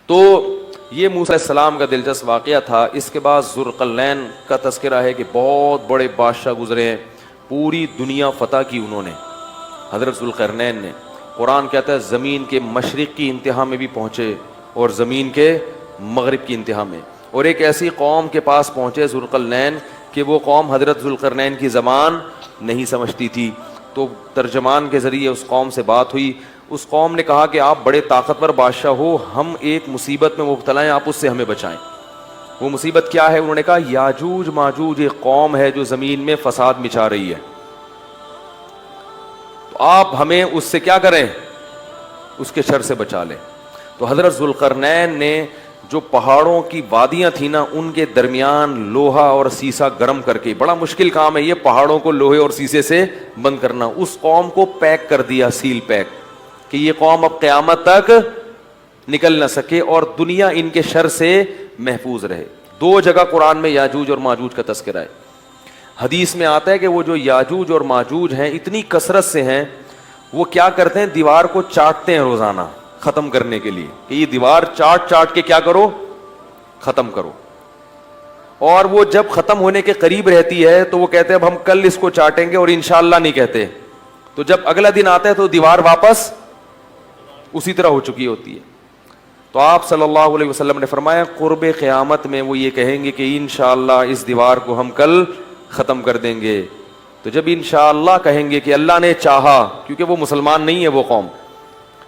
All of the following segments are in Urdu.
تو یہ موسیٰ علیہ السلام کا دلچسپ واقعہ تھا. اس کے بعد ذوالقرنین کا تذکرہ ہے کہ بہت بڑے بادشاہ گزرے ہیں, پوری دنیا فتح کی انہوں نے, حضرت ذوالقرنین نے. قرآن کہتا ہے زمین کے مشرق کی انتہا میں بھی پہنچے اور زمین کے مغرب کی انتہا میں, اور ایک ایسی قوم کے پاس پہنچے ذوالقرنین کہ وہ قوم حضرت ذوالقرنین کی زبان نہیں سمجھتی تھی. تو ترجمان کے ذریعے اس قوم سے بات ہوئی. اس قوم نے کہا کہ آپ بڑے طاقتور بادشاہ ہو, ہم ایک مصیبت میں مبتلا ہیں, آپ اس سے ہمیں بچائیں. وہ مصیبت کیا ہے؟ انہوں نے کہا یاجوج ماجوج ایک قوم ہے جو زمین میں فساد مچا رہی ہے, تو آپ ہمیں اس سے کیا کریں, اس کے شر سے بچا لیں. تو حضرت ذوالقرنین نے جو پہاڑوں کی وادیاں تھیں نا, ان کے درمیان لوہا اور سیسا گرم کر کے, بڑا مشکل کام ہے یہ پہاڑوں کو لوہے اور سیسے سے بند کرنا, اس قوم کو پیک کر دیا, سیل پیک, کہ یہ قوم اب قیامت تک نکل نہ سکے اور دنیا ان کے شر سے محفوظ رہے. 2 جگہ قرآن میں یاجوج اور ماجوج کا تذکرہ ہے. حدیث میں آتا ہے کہ وہ جو یاجوج اور ماجوج ہیں اتنی کثرت سے ہیں, وہ کیا کرتے ہیں, دیوار کو چاٹتے ہیں روزانہ ختم کرنے کے لیے, کہ یہ دیوار چاٹ چاٹ کے کیا کرو, ختم کرو. اور وہ جب ختم ہونے کے قریب رہتی ہے تو وہ کہتے ہیں اب ہم کل اس کو چاٹیں گے, اور انشاءاللہ نہیں کہتے. تو جب اگلا دن آتا ہے تو دیوار واپس اسی طرح ہو چکی ہوتی ہے. تو آپ صلی اللہ علیہ وسلم نے فرمایا قرب قیامت میں وہ یہ کہیں گے کہ انشاءاللہ اس دیوار کو ہم کل ختم کر دیں گے. تو جب انشاءاللہ کہیں گے کہ اللہ نے چاہا, کیونکہ وہ مسلمان نہیں ہے وہ قوم,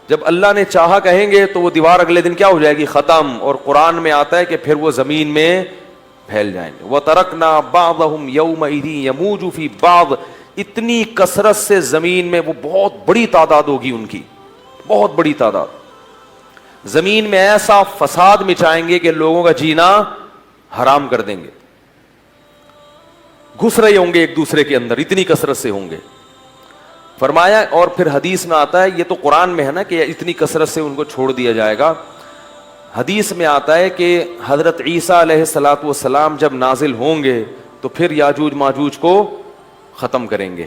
جب اللہ نے چاہا کہیں گے تو وہ دیوار اگلے دن کیا ہو جائے گی, ختم. اور قرآن میں آتا ہے کہ پھر وہ زمین میں پھیل جائیں گے. وَتَرَكْنَا بَعْضَهُمْ يَوْمَئِذٍ يَمُوجُ فِي بَعْضٍ, اتنی کثرت سے زمین میں وہ بہت بڑی تعداد ہوگی ان کی, بہت بڑی تعداد. زمین میں ایسا فساد مچائیں گے کہ لوگوں کا جینا حرام کر دیں گے, گھس رہے ہوں گے ایک دوسرے کے اندر, اتنی کثرت سے ہوں گے. فرمایا, اور پھر حدیث میں آتا ہے, یہ تو قرآن میں ہے نا کہ اتنی کثرت سے ان کو چھوڑ دیا جائے گا. حدیث میں آتا ہے کہ حضرت عیسیٰ علیہ الصلاۃ والسلام جب نازل ہوں گے تو پھر یاجوج ماجوج کو ختم کریں گے,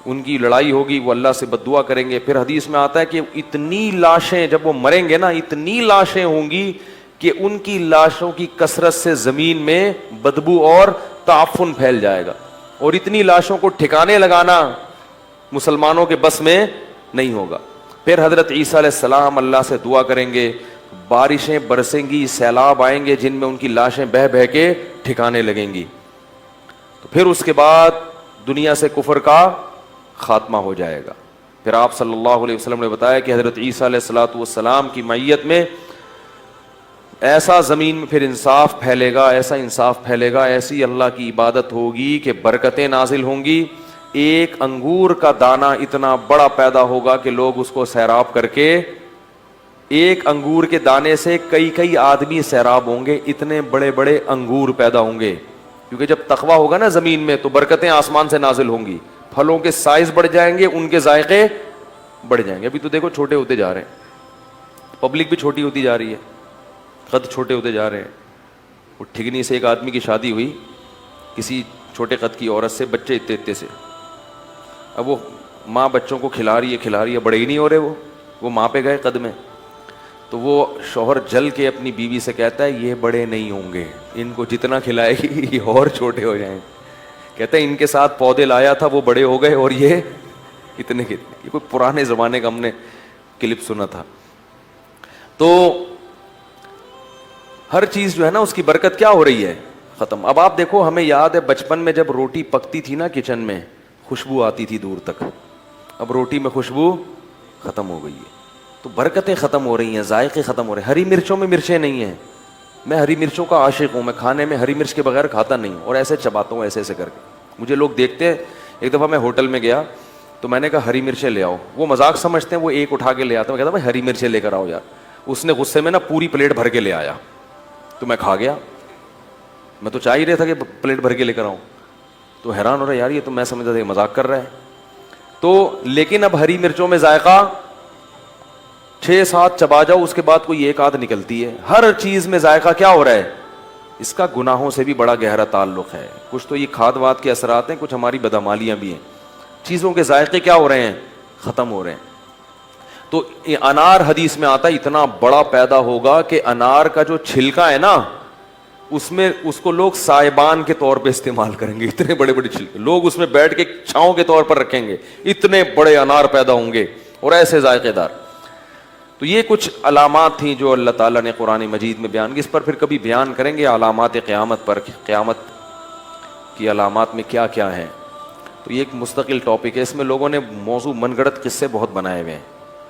ان کی لڑائی ہوگی, وہ اللہ سے بد دعا کریں گے. پھر حدیث میں آتا ہے کہ اتنی لاشیں جب وہ مریں گے نا, اتنی لاشیں ہوں گی کہ ان کی لاشوں کی کثرت سے زمین میں بدبو اور تعفن پھیل جائے گا, اور اتنی لاشوں کو ٹھکانے لگانا مسلمانوں کے بس میں نہیں ہوگا. پھر حضرت عیسیٰ علیہ السلام اللہ سے دعا کریں گے, بارشیں برسیں گی, سیلاب آئیں گے جن میں ان کی لاشیں بہہ بہہ کے ٹھکانے لگیں گی. تو پھر اس کے بعد دنیا سے کفر کا خاتمہ ہو جائے گا. پھر آپ صلی اللہ علیہ وسلم نے بتایا کہ حضرت عیسیٰ علیہ الصلوۃ والسلام کی معیت میں ایسا زمین میں پھر انصاف پھیلے گا, ایسا انصاف پھیلے گا, ایسی اللہ کی عبادت ہوگی کہ برکتیں نازل ہوں گی. ایک انگور کا دانہ اتنا بڑا پیدا ہوگا کہ لوگ اس کو سیراب کر کے, ایک انگور کے دانے سے کئی آدمی سیراب ہوں گے, اتنے بڑے بڑے انگور پیدا ہوں گے. کیونکہ جب تقویٰ ہوگا نا زمین میں تو برکتیں آسمان سے نازل ہوں گی, پھلوں کے سائز بڑھ جائیں گے, ان کے ذائقے بڑھ جائیں گے. ابھی تو دیکھو چھوٹے ہوتے جا رہے ہیں, پبلک بھی چھوٹی ہوتی جا رہی ہے, قد چھوٹے ہوتے جا رہے ہیں. وہ ٹھگنی سے ایک آدمی کی شادی ہوئی کسی چھوٹے قد کی عورت سے, بچے اتنے سے. اب وہ ماں بچوں کو کھلا رہی ہے, بڑے ہی نہیں ہو رہے, وہ ماں پہ گئے قد میں. تو وہ شوہر جل کے اپنی بیوی سے کہتا ہے یہ بڑے نہیں ہوں گے, ان کو جتنا کھلائے گی یہ اور چھوٹے ہو جائیں. کہتا ہے ان کے ساتھ پودے لایا تھا وہ بڑے ہو گئے اور یہ اتنے. یہ کوئی پرانے زمانے کا ہم نے کلپ سنا تھا. تو ہر چیز جو ہے نا اس کی برکت کیا ہو رہی ہے, ختم. اب آپ دیکھو, ہمیں یاد ہے بچپن میں جب روٹی پکتی تھی نا کچن میں, خوشبو آتی تھی دور تک. اب روٹی میں خوشبو ختم ہو گئی ہے, تو برکتیں ختم ہو رہی ہیں, ذائقے ختم ہو رہے ہیں. ہری مرچوں میں مرچیں نہیں ہیں, میں ہری مرچوں کا عاشق ہوں, میں کھانے میں ہری مرچ کے بغیر کھاتا نہیں ہوں, اور ایسے چباتا ہوں ایسے کر کے. مجھے لوگ دیکھتے ہیں. ایک دفعہ میں ہوٹل میں گیا تو میں نے کہا ہری مرچیں لے آؤ, وہ مذاق سمجھتے ہیں, وہ ایک اٹھا کے لے آتا, میں کہتا بھائی ہری مرچیں لے کر آؤ یار. اس نے غصے میں نا پوری پلیٹ بھر کے لے آیا, تو میں کھا گیا. میں تو چاہ ہی رہا تھا کہ پلیٹ بھر کے لے کر آؤں, تو حیران ہو رہا یار یہ تو میں سمجھتا تھا کہ مذاق کر رہا ہے. تو لیکن اب ہری مرچوں میں ذائقہ 6-7 چبا جاؤ, اس کے بعد کوئی ایک آدھ نکلتی ہے. ہر چیز میں ذائقہ کیا ہو رہا ہے, اس کا گناہوں سے بھی بڑا گہرا تعلق ہے. کچھ تو یہ کھاد واد کے اثرات ہیں, کچھ ہماری بدعمالیاں بھی ہیں. چیزوں کے ذائقے کیا ہو رہے ہیں, ختم ہو رہے ہیں. تو انار حدیث میں آتا ہے اتنا بڑا پیدا ہوگا کہ انار کا جو چھلکا ہے نا اس میں اس کو لوگ سائبان کے طور پہ استعمال کریں گے. اتنے بڑے بڑے چھلکے لوگ اس میں بیٹھ کے چھاؤں کے طور پر رکھیں گے. اتنے بڑے انار پیدا ہوں گے اور ایسے ذائقے دار. تو یہ کچھ علامات تھیں جو اللہ تعالیٰ نے قرآن مجید میں بیان کی. اس پر پھر کبھی بیان کریں گے علامات قیامت پر, قیامت کی علامات میں کیا کیا ہیں. تو یہ ایک مستقل ٹاپک ہے. اس میں لوگوں نے موضوع من گھڑت قصے بہت بنائے ہوئے ہیں.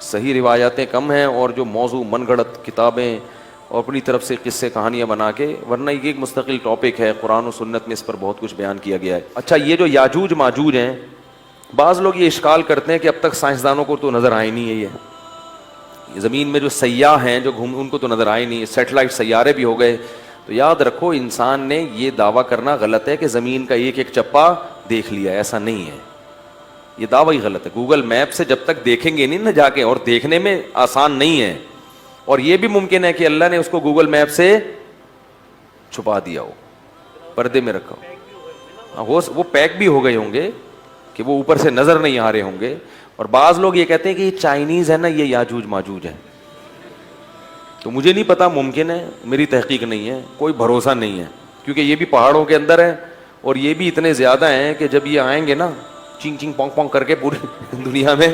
صحیح روایاتیں کم ہیں اور جو موضوع من گھڑت کتابیں اور اپنی طرف سے قصے کہانیاں بنا کے, ورنہ یہ ایک مستقل ٹاپک ہے. قرآن و سنت میں اس پر بہت کچھ بیان کیا گیا ہے. اچھا, یہ جو یاجوج ماجوج ہیں, بعض لوگ یہ اشکال کرتے ہیں کہ اب تک سائنسدانوں کو تو نظر آئے نہیں ہے. یہ زمین میں جو سیاح ہیں جو ان کو تو نظر آئے نہیں. سیٹلائٹ سیارے بھی ہو گئے. تو یاد رکھو انسان نے یہ دعویٰ کرنا غلط ہے کہ زمین کا ایک ایک چپا دیکھ لیا. ایسا نہیں ہے, یہ دعویٰ ہی غلط ہے. گوگل میپ سے جب تک دیکھیں گے نہیں نا جا کے, اور دیکھنے میں آسان نہیں ہے. اور یہ بھی ممکن ہے کہ اللہ نے اس کو گوگل میپ سے چھپا دیا ہو, پردے میں رکھا ہو. وہ پیک بھی ہو گئے ہوں گے کہ وہ اوپر سے نظر نہیں آ رہے ہوں گے. اور بعض لوگ یہ کہتے ہیں کہ یہ چائنیز ہے نا, یہ یاجوج ماجوج ہے. تو مجھے نہیں پتا, ممکن ہے, میری تحقیق نہیں ہے, کوئی بھروسہ نہیں ہے, کیونکہ یہ بھی پہاڑوں کے اندر ہے اور یہ بھی اتنے زیادہ ہیں کہ جب یہ آئیں گے نا چنگ چنگ پونگ پونگ کر کے پوری دنیا میں.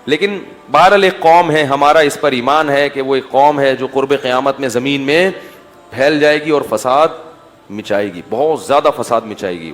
لیکن بہرحال ایک قوم ہے, ہمارا اس پر ایمان ہے کہ وہ ایک قوم ہے جو قرب قیامت میں زمین میں پھیل جائے گی اور فساد مچائے گی, بہت زیادہ فساد مچائے گی.